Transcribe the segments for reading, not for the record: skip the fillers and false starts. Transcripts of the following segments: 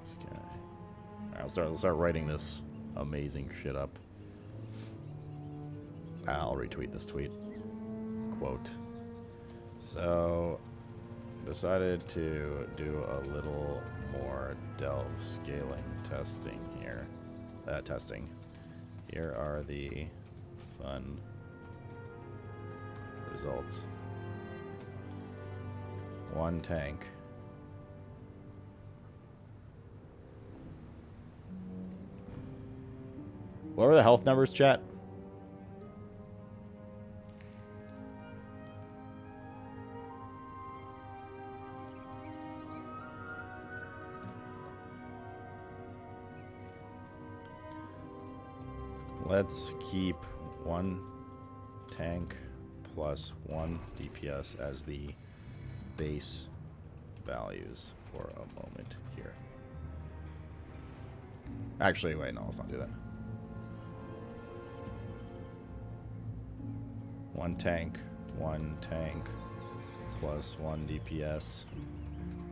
This guy. Alright, let's start writing this amazing shit up. I'll retweet this tweet. Quote. So, decided to do a little more delve scaling testing here. Here are the fun results. 1 tank. What are the health numbers, chat? Let's keep 1 tank plus 1 DPS as the base values for a moment here. Actually, wait, no, let's not do that. 1 tank plus 1 DPS.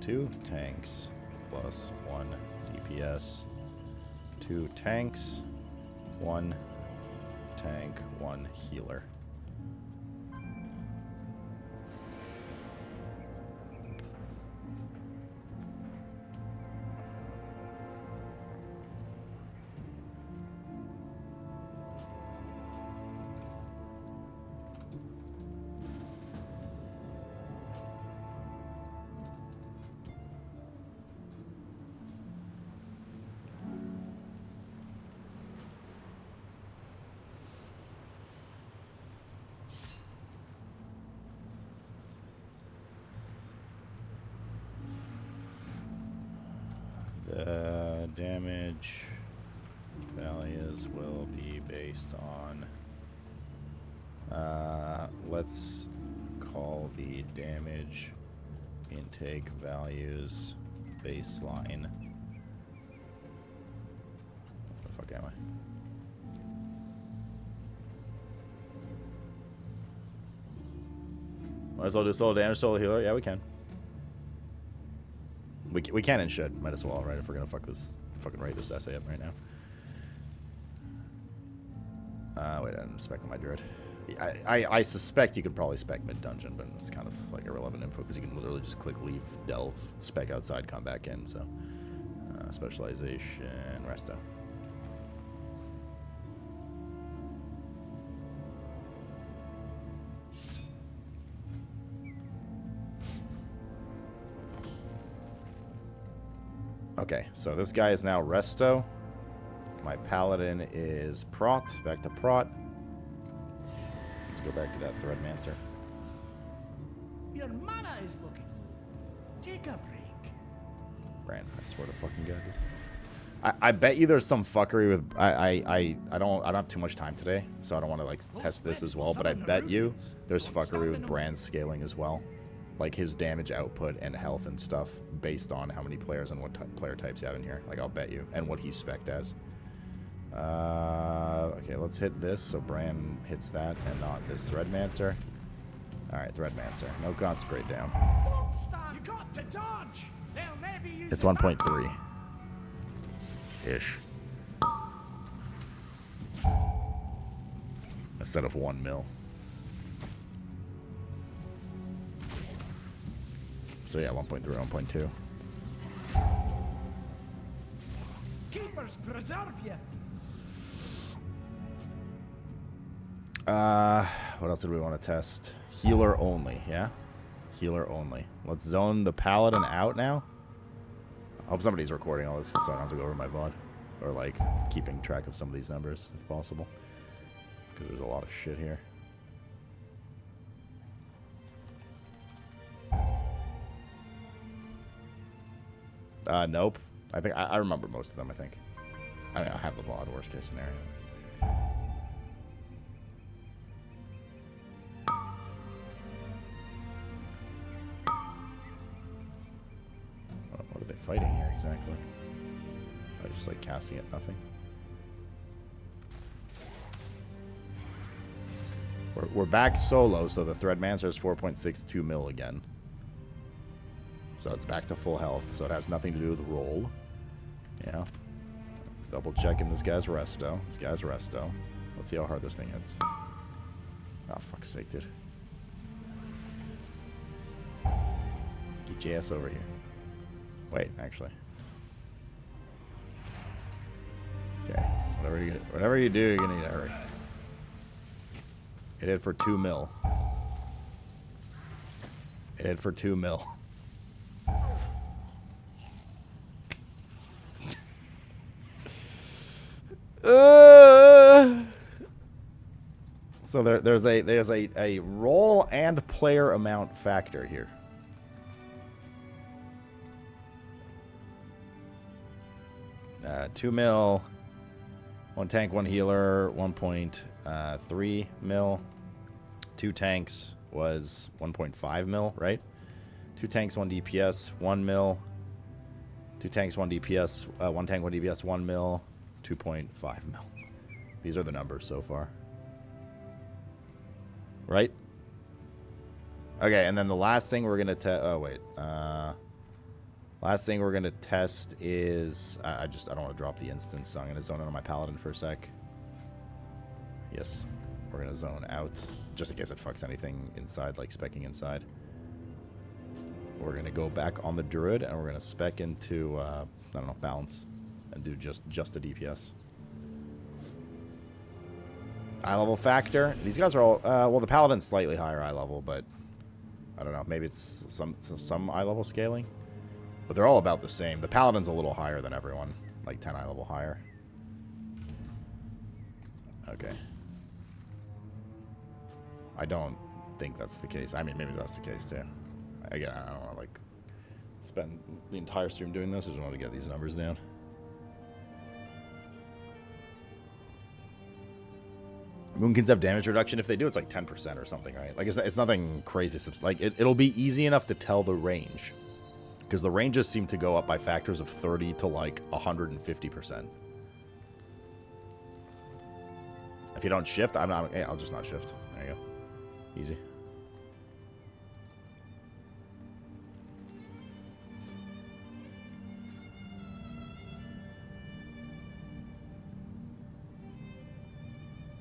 2 tanks plus 1 DPS. 2 tanks, 1 tank, 1 healer. The damage values will be based on, let's call the damage intake values baseline. What the fuck am I? Might as well do solo damage, solo healer. Yeah, we can. We can and should. Might as well, right? If we're gonna fucking write this essay up right now. Wait, I didn't spec on my druid. I suspect you could probably spec mid-dungeon, but it's kind of like irrelevant info because you can literally just click leave, delve, spec outside, come back in. So, specialization, resto. Okay, so this guy is now resto. My paladin is prot. Back to prot. Let's go back to that threadmancer. Your mana is looking. Take a break. Bran, I swear to fucking God, dude. I bet you there's some fuckery with I don't have too much time today, so I don't want to like test this as well. But I bet you there's fuckery with Bran's scaling as well, like his damage output and health and stuff based on how many players and what player types you have in here. Like I'll bet you, and what he's spec'd as. Okay, let's hit this so Bran hits that and not this Threadmancer. Alright, Threadmancer. No consecrate down. You got to dodge. It's 1.3 ish. Instead of 1 mil. So yeah, 1.3, 1.2. Keepers preserve you. What else did we want to test? Healer only, yeah? Healer only. Let's zone the paladin out now. I hope somebody's recording all this so I don't have to go over my VOD. Or, like, keeping track of some of these numbers, if possible. Because there's a lot of shit here. Nope. I think I remember most of them, I think. I mean, I have the VOD, worst case scenario. What are they fighting here exactly? I just like casting at nothing. We're back solo, so the Threadmancer is 4.62 mil again. So it's back to full health, so it has nothing to do with the roll. You know? Double checking this guy's resto. This guy's resto. Let's see how hard this thing hits. Oh, fuck's sake, dude. Get your ass over here. Wait, actually. Okay. Whatever you do, you're gonna need to hurry. It hit for 2 mil. It hit for 2 mil. So there's a role and player amount factor here. Uh, 2 mil, 1 tank, 1 healer, 1.3 mil. 2 tanks was 1.5 mil, right? 2 tanks, 1 DPS, 1 mil. 2 tanks, 1 DPS, 1 tank, 1 DPS, 1 mil, 2.5 mil. These are the numbers so far. Right? Okay, and then the last thing we're going to test... Oh, wait. Last thing we're going to test is... I don't want to drop the instance, so I'm going to zone in on my paladin for a sec. Yes. We're going to zone out, just in case it fucks anything inside, like specking inside. We're going to go back on the druid, and we're going to spec into, I don't know, balance, and do just a DPS. Eye level factor. These guys are all, well, the paladin's slightly higher eye level, but I don't know. Maybe it's some eye level scaling. But they're all about the same. The paladin's a little higher than everyone, like 10 eye level higher. Okay. I don't think that's the case. I mean, maybe that's the case too. Again, I don't want to like spend the entire stream doing this. I just want to get these numbers down. Moonkins have damage reduction. If they do, it's like 10% or something, right? Like it's nothing crazy. Like it'll be easy enough to tell the range, because the ranges seem to go up by factors of 30 to like 150%. If you don't shift, I'll just not shift. There you go. Easy.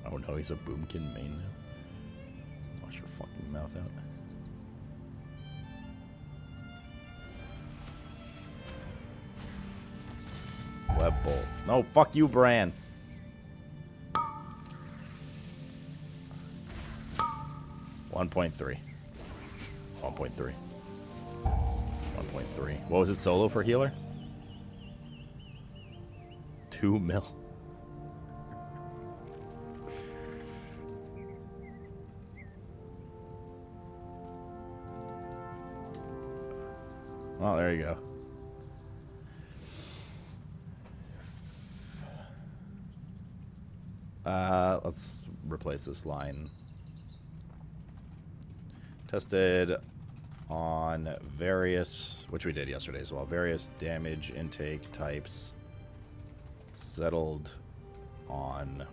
Oh no, he's a Boomkin main now. Wash your fucking mouth out. Web bolt. No, fuck you, Bran. 1.3. 1.3. 1.3. What was it solo for healer? 2 mil. Well, there you go. Let's replace this line. Tested on various, which we did yesterday as well, various damage intake types. Settled on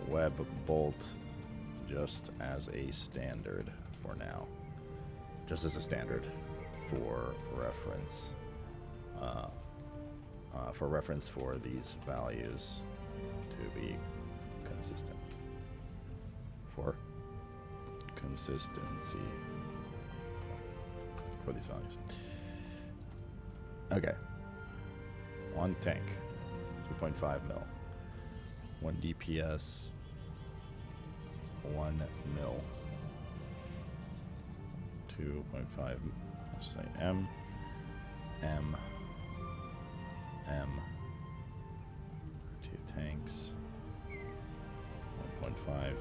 web bolt just as a standard for now. Just as a standard for reference. For these values to be consistent. For consistency for these values. Okay. 1 tank, 2.5 mil. 1 DPS, 1 mil. 2.5, let's say M, 2 tanks, 1.5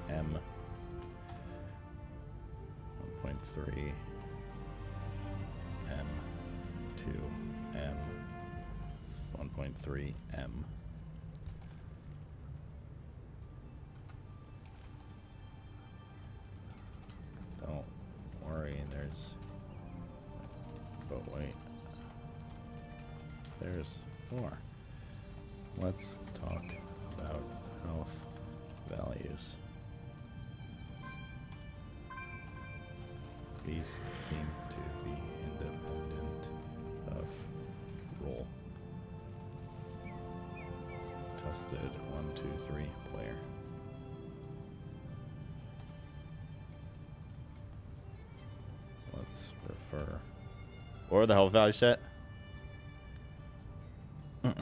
M, 1.3 M, 2 M, 1.3 M. Don't worry, there's... But wait. There's more. Let's talk about health values. These seem to be independent of role. Listed 1, 2, 3 player. Let's refer. What were the health values set? It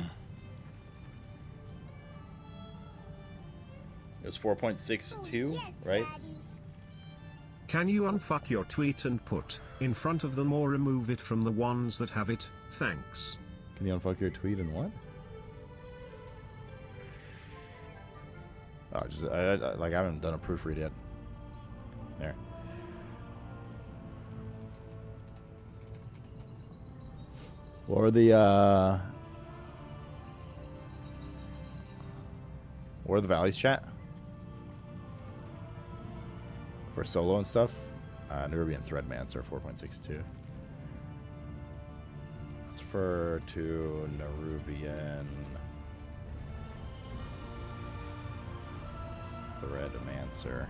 was 4.62, right? Can you unfuck your tweet and put in front of them or remove it from the ones that have it? Thanks. Can you unfuck your tweet and what? Oh, just like I haven't done a proofread yet. There. What are the values, chat? For solo and stuff? Nerubian Threadmancer 4.62. Let's refer to Nerubian Threadmancer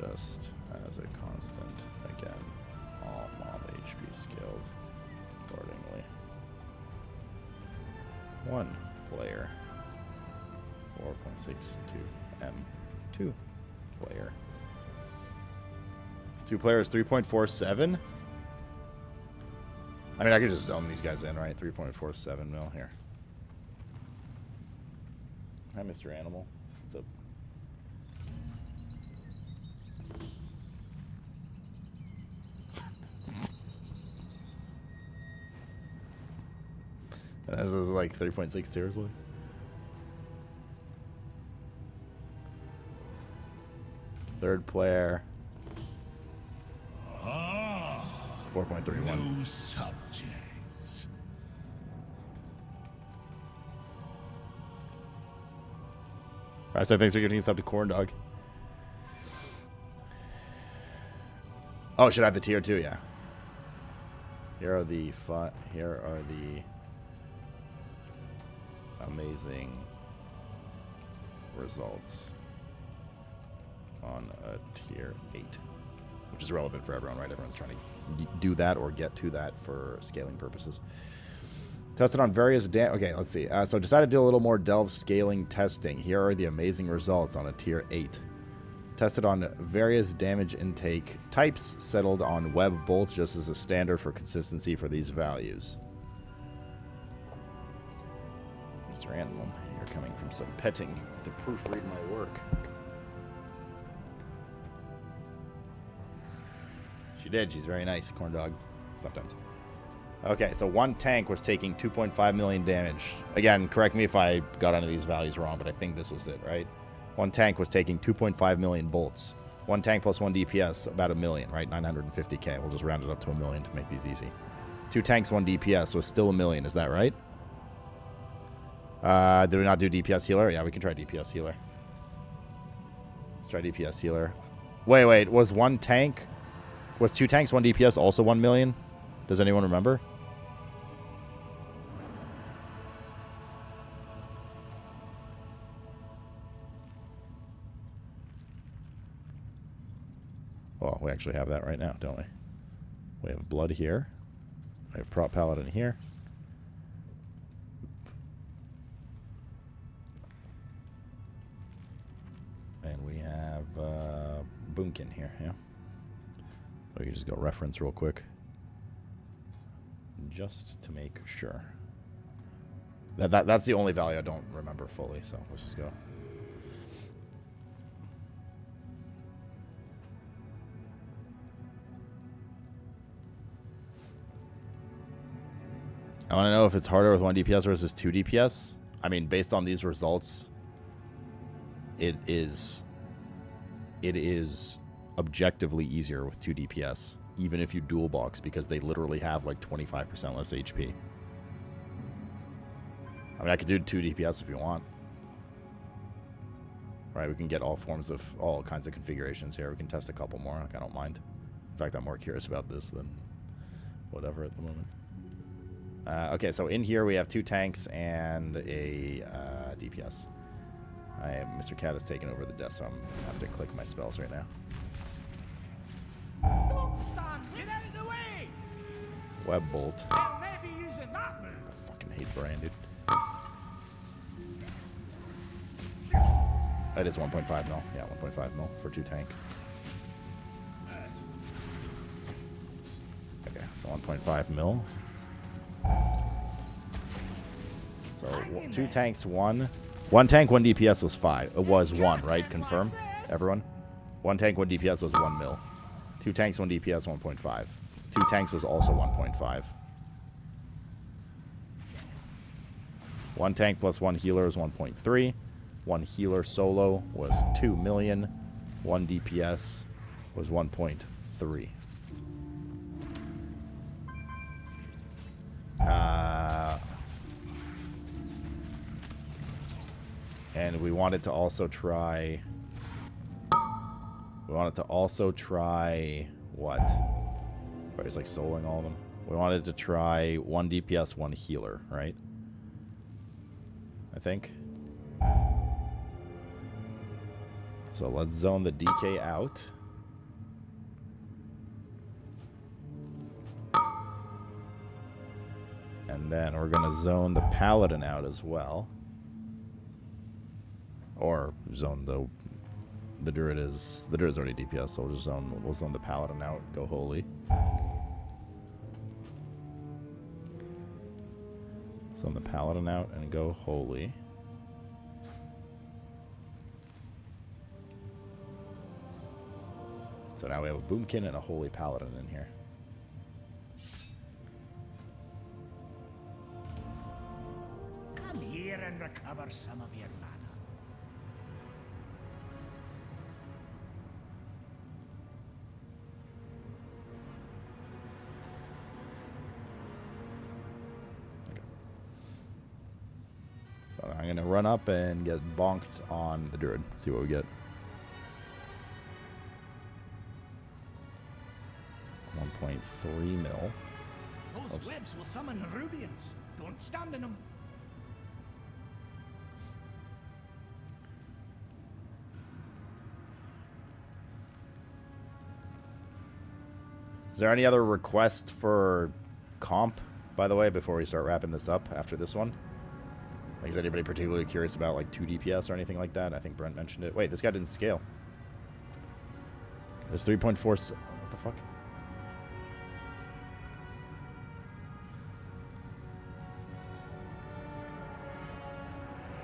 just as a constant. Again, all mob HP scaled accordingly. 1 player 4.62 M 2 player 2 players 3.47. I mean, I could just zone these guys in, right? 3.47 mil here. Hi, Mr. Animal. What's up? This is like 3.62 or something. Third player. 4.31. No subjects. Alright, so thanks for giving us up to Corn Dog. Oh, should I have the tier 2? Yeah. Here are the amazing results on a tier 8, which is relevant for everyone, right? Everyone's trying to do that or get to that for scaling purposes. Tested on various okay, let's see. So decided to do a little more delve scaling testing. Here are the amazing results on a tier 8. Tested on various damage intake types, settled on web bolts just as a standard for consistency for these values. Mr. Animal, you're coming from some petting to proofread my work. She did. She's very nice, Corn Dog. Sometimes. Okay, so 1 tank was taking 2.5 million damage. Again, correct me if I got any of these values wrong, but I think this was it, right? 1 tank was taking 2.5 million bolts. 1 tank plus 1 DPS, about 1 million, right? 950k. We'll just round it up to 1 million to make these easy. 2 tanks, 1 DPS was still 1 million. Is that right? Did we not do DPS healer? Yeah, we can try DPS healer. Let's try DPS healer. Wait. Was 1 tank... Was 2 tanks, 1 DPS also 1 million? Does anyone remember? Well, we actually have that right now, don't we? We have blood here. We have prop paladin here. And we have Boomkin here, yeah. We can just go reference real quick. Just to make sure. That's the only value I don't remember fully, so let's just go. I want to know if it's harder with 1 DPS versus 2 DPS. I mean, based on these results, it is objectively easier with 2 DPS, even if you dual box, because they literally have like 25% less HP. I mean, I could do 2 DPS if you want. Right, we can get all kinds of configurations here. We can test a couple more. Like, I don't mind. In fact, I'm more curious about this than whatever at the moment. Okay, so in here we have 2 tanks and a DPS. Mr. Cat has taken over the desk, so I'm going to have to click my spells right now. Don't stand! Get out of the way! Web bolt. I'll maybe using that move. I fucking hate Brian, dude. It is 1.5 mil. Yeah, 1.5 mil for 2 tank. Okay, so 1.5 mil. So 2 tanks, 1. 1 tank, 1 DPS was 5. It was 1, right? Confirm, everyone? 1 tank, 1 DPS was 1 mil. 2 tanks, 1 DPS, 1.5. 2 tanks was also 1.5. 1 tank plus 1 healer is 1.3. 1 healer solo was 2 million. 1 DPS was 1.3. And we wanted to also try... We wanted to also try... What? Everybody's like soloing all of them. We wanted to try 1 DPS, 1 healer, right? I think. So let's zone the DK out. And then we're going to zone the Paladin out as well. Or zone the Druid is... The Druid's already DPS, so we'll zone the Paladin out, go holy. Zone the Paladin out and go holy. So now we have a Boomkin and a Holy Paladin in here. Come here and recover some of your mana. So I'm going to run up and get bonked on the Druid. See what we get. 1.3 mil. Those Oops. webs will summon Rubians. Don't stand in them. Is there any other request for comp, by the way, before we start wrapping this up after this one? Like, is anybody particularly curious about, like, 2 DPS or anything like that? I think Brent mentioned it. Wait, this guy didn't scale. There's 3.4... What the fuck?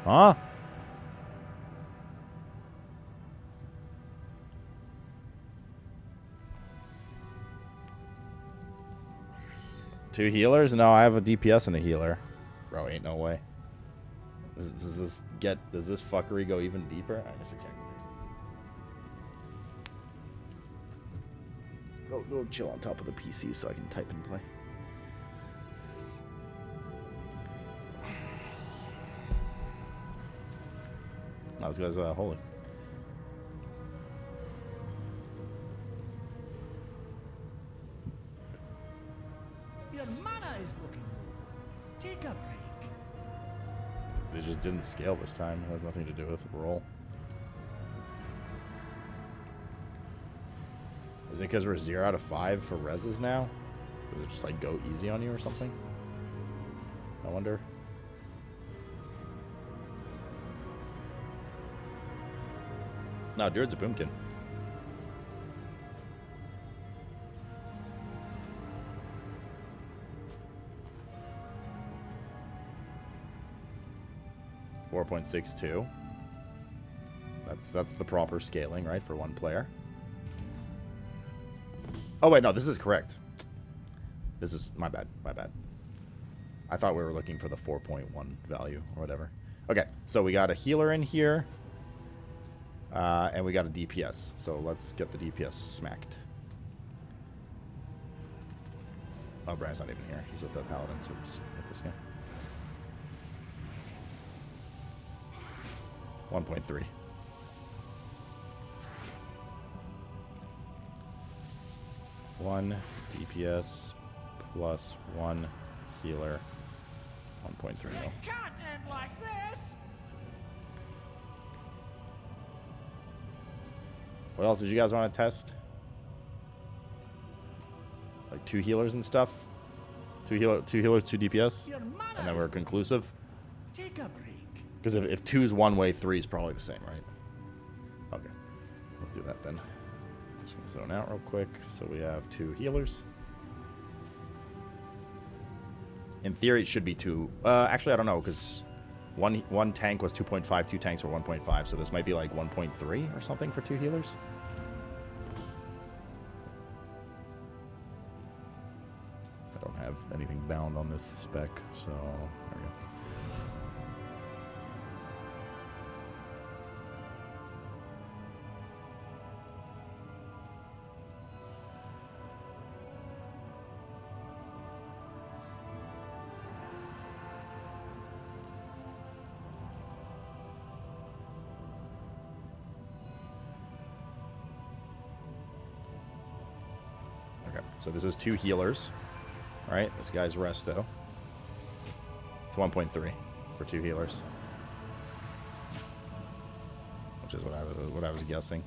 Huh? Two healers? No, I have a DPS and a healer. Bro, ain't no way. Does this fuckery go even deeper? I guess I can't. Go chill on top of the PC so I can type and play. Oh, this guy's holy. Your mana is looking low. Take a break. They just didn't scale this time. It has nothing to do with the roll. Is it because we're 0 out of 5 for reses now? Does it just like go easy on you or something? I wonder. No, Druid's a boomkin. .62. That's the proper scaling, right, for one player. Oh wait, no, this is correct. This is my bad. I thought we were looking for the 4.1 value or whatever. Okay, so we got a healer in here. And we got a DPS. So let's get the DPS smacked. Oh, Brian's not even here. He's with the Paladin, so just hit this guy. 1.3. One DPS plus 1 healer. 1.3 mil. It can't end like this. What else did you guys want to test? Like 2 healers and stuff? 2 healers, 2 DPS? Your mana And then is we're looking conclusive? low. Take a break. Because if 2's one way, 3's probably the same, right? let's do that then. Just gonna zone out real quick. So we have 2 healers. In theory, it should be 2. Actually, I don't know, because one tank was 2.5, 2 tanks were 1.5, so this might be like 1.3 or something for 2 healers. I don't have anything bound on this spec, so there we go. So this is 2 healers, right? This guy's resto. It's 1.3 for 2 healers, which is what I was guessing.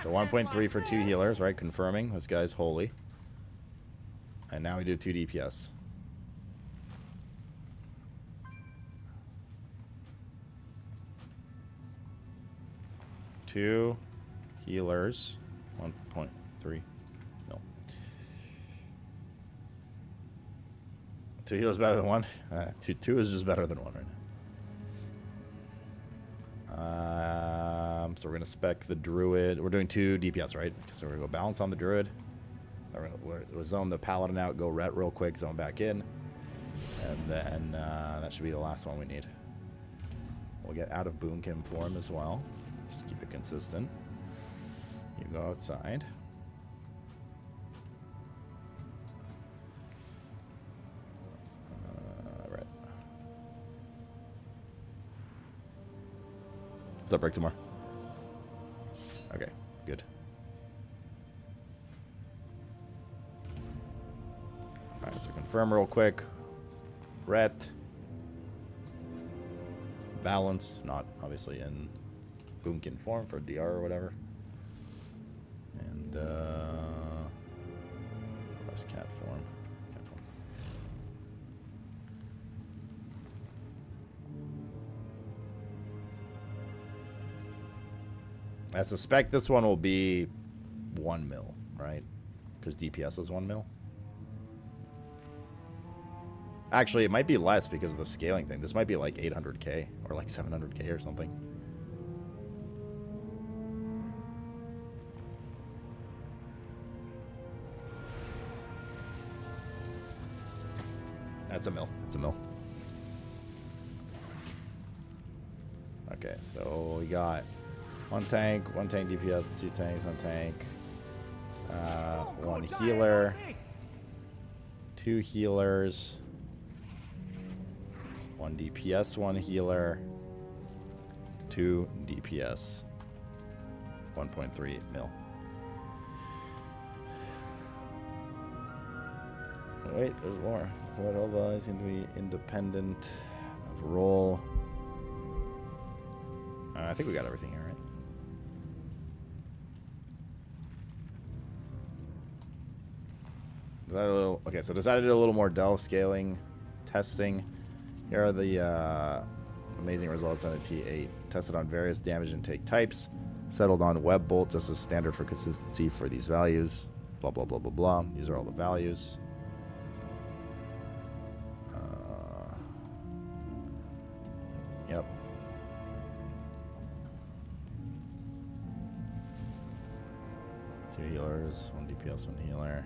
So 1.3 for 2 healers, right? Confirming this guy's holy. And now we do 2 DPS. Two healers. 1.3 mil. 2 healers better than 1. Two is just better than 1 right now. So we're gonna spec the druid. We're doing 2 DPS, right? So we're gonna go balance on the druid. We'll zone the paladin out. Go ret real quick. Zone back in, and then that should be the last one we need. We'll get out of boomkin form as well. Just keep it consistent. You go outside. Right. What's up, Break tomorrow? Okay, good. Alright, so confirm real quick. Ret. Balance, not obviously in boomkin form for DR or whatever. And where's cat form? Cat form. I suspect this one will be 1 mil, right? Because DPS was 1 mil. Actually, it might be less because of the scaling thing. This might be like 800k or like 700k or something. That's a mil. It's a mil. Okay, so we got 1 tank DPS, 2 tanks, 1 tank, 1 healer, 2 healers, 1 DPS, 1 healer, 2 DPS, 1.3 mil. Wait, there's more. What all seem to be independent of role. I think we got everything here, right? Decided a little, okay, so decided to do a little more delve scaling testing. Here are the amazing results on a T8. Tested on various damage intake types. Settled on web bolt just as standard for consistency for these values. Blah, blah, blah, blah, blah. These are all the values. Yep. Two healers, 1 DPS, 1 healer.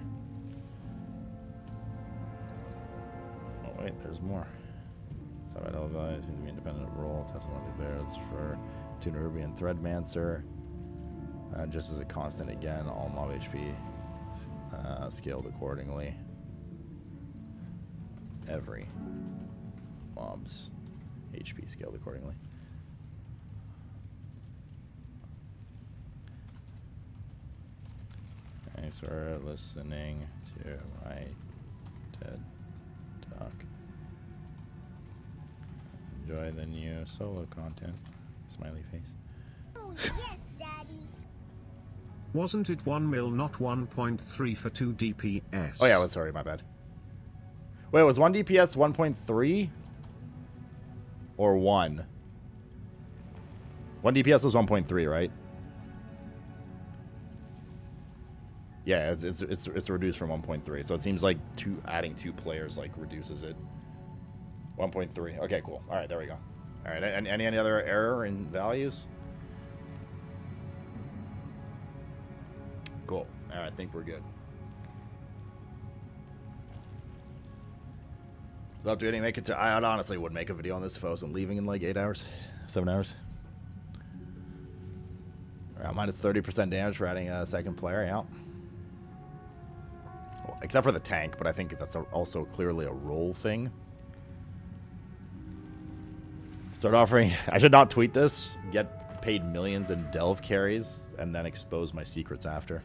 Oh wait, there's more. Side all values seem to be independent role. Tested on the bears for Tuna Ruby and Threadmancer. Just as a constant again, all mob HP scaled accordingly. Every mob's HP scaled accordingly. Thanks for listening to my TED Talk. Enjoy the new solo content. Smiley face. Oh, yes, Daddy. Wasn't it 1 mil, not 1.3 for 2 DPS? Oh yeah, well, sorry, my bad. Wait, was 1 DPS 1.3? Or 1? 1 DPS was 1.3, right? Yeah, it's reduced from 1.3. So it seems like adding 2 players like reduces it. 1.3. Okay, cool. All right, there we go. All right, any other error in values? Cool. All right, I think we're good. So updating, make it to. I honestly would make a video on this if I wasn't leaving in like 8 hours, 7 hours. All right, minus 30% damage for adding a second player. Yeah. Well, except for the tank, but I think that's also clearly a role thing. Start offering. I should not tweet this. Get paid millions in delve carries, and then expose my secrets after.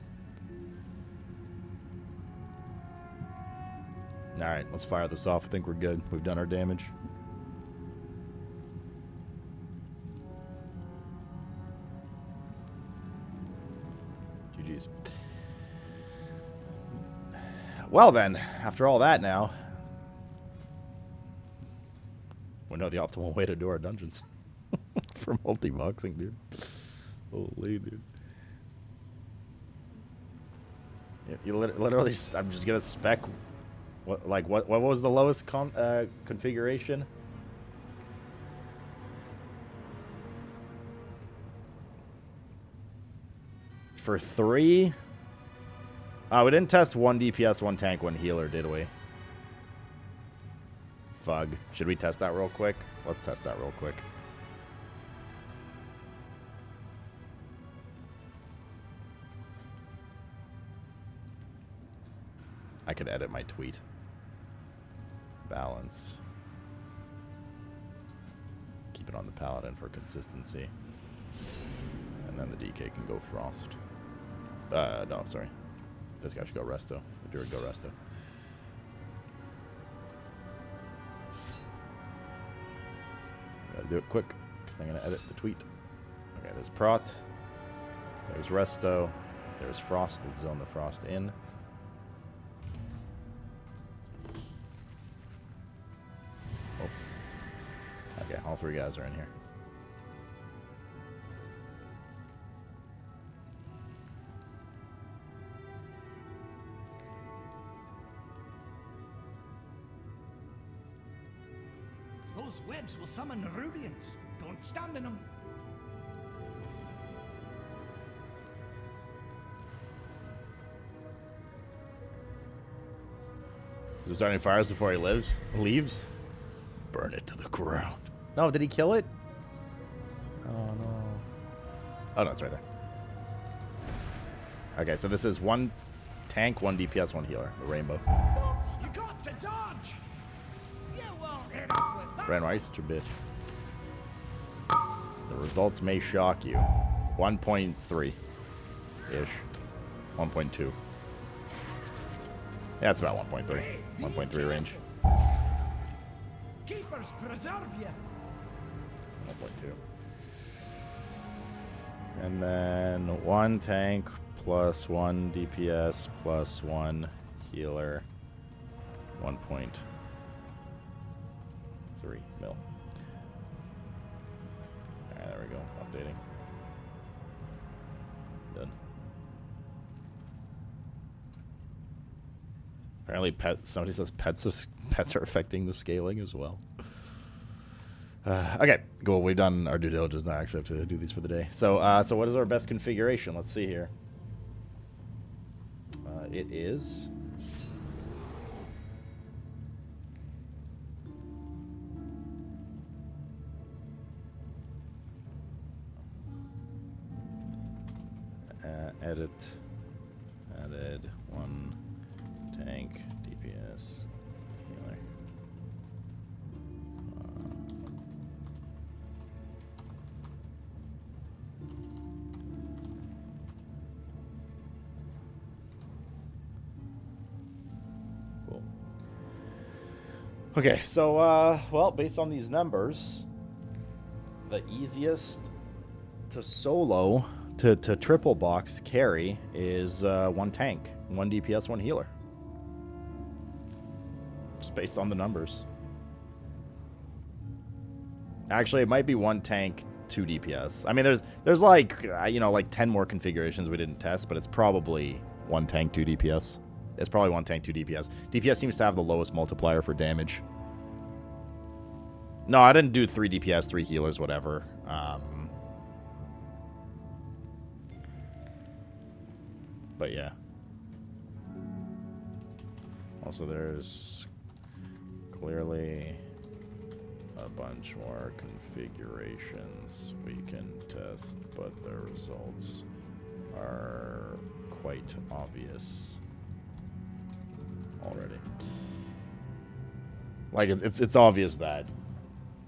Alright, let's fire this off. I think we're good. We've done our damage. GG's. Well then, after all that now, we know the optimal way to do our dungeons. For multi-boxing, dude. Holy, dude. You literally, I'm just gonna spec... What was the lowest configuration? For 3? We didn't test 1 DPS, 1 tank, 1 healer, did we? Fug. Should we test that real quick? Let's test that real quick. I could edit my tweet. Balance. Keep it on the paladin for consistency. And then the DK can go frost. No, sorry. This guy should go resto. The druid go resto. Gotta do it quick, because I'm gonna edit the tweet. Okay, there's prot. There's resto. There's frost. Let's zone the frost in. Okay, all 3 guys are in here. Those webs will summon Rubians. Don't stand in them. So starting fires before he leaves? Burn it to the ground. No, did he kill it? Oh, no. Oh, no, it's right there. Okay, so this is 1 tank, 1 DPS, 1 healer. The rainbow. You got to dodge. You won't hit us with that. Brand, why are you such a bitch? The results may shock you. 1.3-ish. 1.2. Yeah, it's about 1.3. 1.3 range. Keepers preserve you. 1.2. And then 1 tank plus 1 DPS plus 1 healer. 1.3 mil. Alright, there we go. Updating. Done. Apparently somebody says pets are affecting the scaling as well. Okay, cool. We've done our due diligence. Now I actually have to do these for the day. So, so what is our best configuration? Let's see here. It is... edit. Added 1 tank, DPS, healer. Cool. Okay, so, well, based on these numbers, the easiest to solo, to triple box carry is 1 tank, 1 DPS, 1 healer. Just based on the numbers. Actually, it might be 1 tank, 2 DPS. I mean, there's like, you know, like 10 more configurations we didn't test, but it's probably 1 tank, 2 DPS. It's probably 1 tank, 2 DPS. DPS seems to have the lowest multiplier for damage. No, I didn't do 3 DPS, 3 healers, whatever. But yeah. Also, there's clearly a bunch more configurations we can test, but the results are quite obvious already. Like, it's obvious that,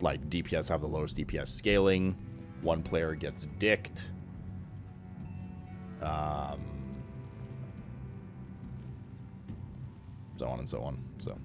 like, DPS have the lowest DPS scaling. One player gets dicked. So on and so on. So